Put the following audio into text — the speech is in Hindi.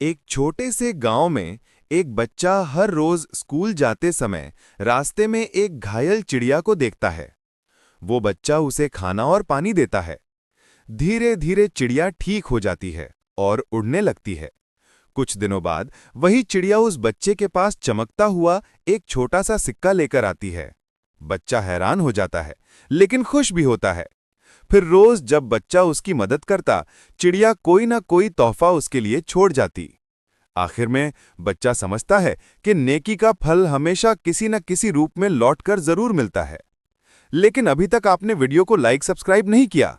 एक छोटे से गांव में एक बच्चा हर रोज स्कूल जाते समय रास्ते में एक घायल चिड़िया को देखता है। वो बच्चा उसे खाना और पानी देता है। धीरे धीरे चिड़िया ठीक हो जाती है और उड़ने लगती है। कुछ दिनों बाद वही चिड़िया उस बच्चे के पास चमकता हुआ एक छोटा सा सिक्का लेकर आती है। बच्चा हैरान हो जाता है, लेकिन खुश भी होता है। फिर रोज जब बच्चा उसकी मदद करता, चिड़िया कोई ना कोई तोहफा उसके लिए छोड़ जाती। आखिर में बच्चा समझता है कि नेकी का फल हमेशा किसी न किसी रूप में लौटकर जरूर मिलता है। लेकिन अभी तक आपने वीडियो को लाइक सब्सक्राइब नहीं किया।